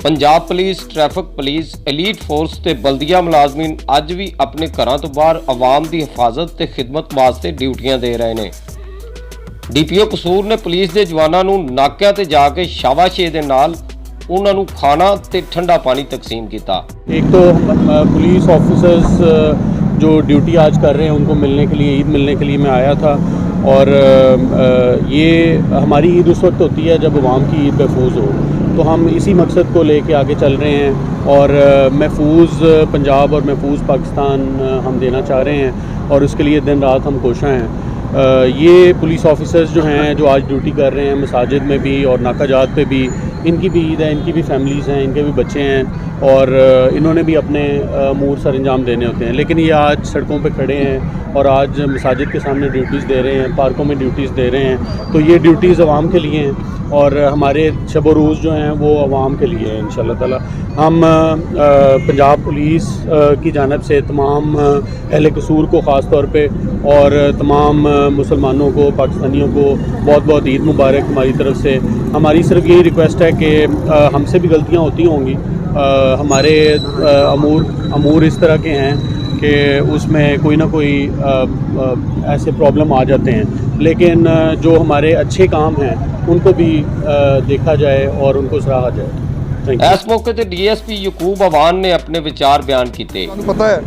Punjab police, traffic police, elite force ते बल्दिया मुलाजमीन अज भी अपने घरों तो बाहर आवाम की हिफाजत ते खिदमत वास्ते ड्यूटियां दे रहे हैं। DPO कसूर ने पुलिस के जवानों नूं नाकिਆਂ ते जाके शाबाशी दे नाल उन्हां नूं खाना ते ठंडा पानी तकसीम किया। एक तो पुलिस ऑफिसर्स जो ड्यूटी आज कर रहे हैं उनको मिलने के लिए, ईद मिलने के लिए मैं आया था। और ये हमारी ईद उस वक्त होती है जब अवाम की ईद महफूज हो, तो हम इसी मकसद को लेके आगे चल रहे हैं और महफूज पंजाब और महफूज पाकिस्तान हम देना चाह रहे हैं और उसके लिए दिन रात हम कोशिश हैं। ये पुलिस ऑफिसर्स जो हैं जो आज ड्यूटी कर रहे हैं मसाजिद में भी और नाकाजात पे भी, इनकी भी ईद है, इनकी भी फैमिलीज़ हैं, इनके भी बच्चे हैं और इन्होंने भी अपने अमूर सर अंजाम देने होते हैं। लेकिन ये आज सड़कों पे खड़े हैं और आज मसाजिद के सामने ड्यूटीज़ दे रहे हैं, पार्कों में ड्यूटीज़ दे रहे हैं। तो ये ड्यूटीज़ अवाम के लिए हैं और हमारे शब और रोज़ जो हैं वो अवाम के लिए हैं। इंशाअल्लाह ताला हम पंजाब पुलिस की जानिब से तमाम अहले कसूर को ख़ास तौर पे और तमाम मुसलमानों को, पाकिस्तानियों को बहुत बहुत ईद मुबारक हमारी तरफ से। हमारी सिर्फ यही रिक्वेस्ट है कि हमसे भी गलतियाँ होती होंगी, हमारे अमूर इस तरह के हैं कि उसमें कोई ना कोई ऐसे प्रॉब्लम आ जाते हैं, लेकिन जो हमारे अच्छे काम हैं उनको भी देखा जाए और उनको सराहा जाए। इस मौके पर DSP यकूब अवान ने अपने विचार बयान किए। पता है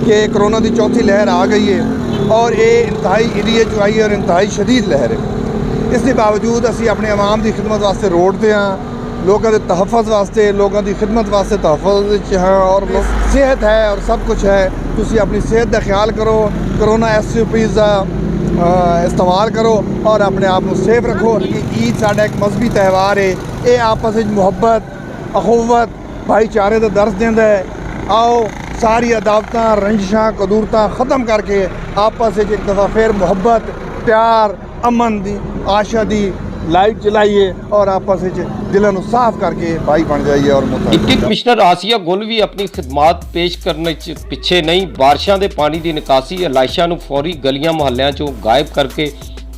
कि कोरोना की चौथी लहर आ गई है और ये इंतहाई इरियचुआई और इंतहाई शदीद लहर है। इसके बावजूद असी अपने आवाम की खिदमत वास्ते रोडते हैं, लोगों के तहफ़्फ़ुज़ वास्ते, लोगों की खिदमत वास्ते तहफ़्फ़ुज़ है और सेहत है और सब कुछ है। तुसी अपनी सेहत का ख्याल करो, कोरोना SOPs का इस्तेमाल करो और अपने आप को सेफ रखो। ईद साडा एक मजहबी त्यौहार है, ये आपस में मुहब्बत, अखुवत, भाईचारे का दर्स देंदा है। आओ सारी अदावतां, रंजिशां, कदूरतां ख़त्म करके आपस में एक दफ़ा फिर मुहब्बत, प्यार, अमन दी आशा दी लाइट जलाइए और आपस में दिलों को साफ करके भाई बन जाइए। और डिप्टी कमिश्नर आसिया गुल भी अपनी खिदमात पेश करने पिछे नहीं। बारिशों के पानी की निकासी, अलाइशां नूं फौरी गलियां मुहल्लियां चों गायब करके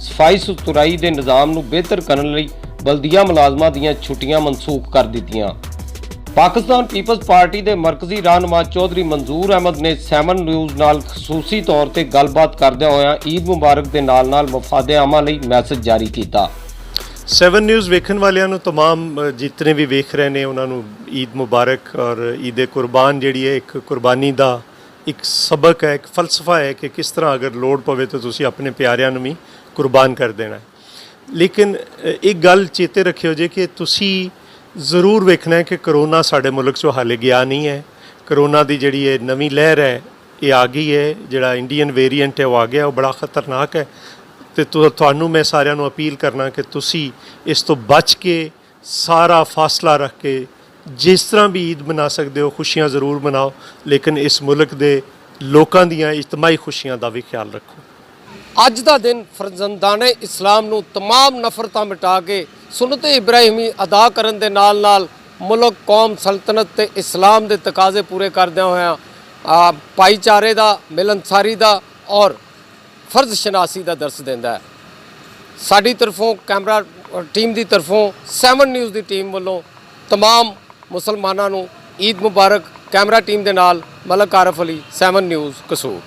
सफाई सुथराई के निज़ाम नूं बेहतर करने लई बल्दिया मुलाजमां दीयां छुट्टियां मनसूख कर दित्तियां। पाकिस्तान पीपल्स पार्टी के मरकजी रहनुमा चौधरी मंजूर अहमद ने 7 न्यूज़ नाल खसूसी तौर पर गलबात करदे होया ईद मुबारक के नाल वफादे आमा लई मैसेज जारी किया। 7 न्यूज़ वेखन वालियां नूं तमाम जितने भी वेख रहे हैं उन्होंने ईद मुबारक और ईद कुर्बान जी है एक कुर्बानी का एक सबक है, एक फलसफा है कि किस तरह अगर लोड़ पवे तो तुसी अपने प्यारियां नूं भी कुर्बान कर देना है। लेकिन एक गल चेते रखियो जे कि तुसी ज़रूर वेखना है कि करोना साडे मुल्क चों हाले गया नहीं है। करोना की जिहड़ी ये नवीं लहर है ये आ गई है, जिहड़ा इंडियन वेरीएंट है वो आ गया, वो बड़ा खतरनाक है। तो तुहानू मैं सारिਆਂ ਨੂੰ अपील करना कि तुसी इस तो बच के सारा फासला रख के जिस तरह भी ईद मना सकते हो खुशियां ज़रूर मनाओ, लेकिन इस मुल्क के लोगों दियां इज्तमाही खुशियां का भी ख्याल रखो। अज का दिन फरजंदाने इस्लाम नूं तमाम नफरतां मिटा के सुन्नत इब्राहिमी अदा करन दे नाल नाल मुल्क, कौम, सल्तनत ते इस्लाम के तकाजे पूरे करदे होया भाईचारे का, मिलनसारी का और फर्ज शनासी का दर्स देंदा है। साडी तरफों कैमरा टीम की तरफों 7 न्यूज़ की टीम वालों तमाम मुसलमानों नूं ईद मुबारक। कैमरा टीम के नाल मलक आरफ अली, 7 न्यूज़ कसूर।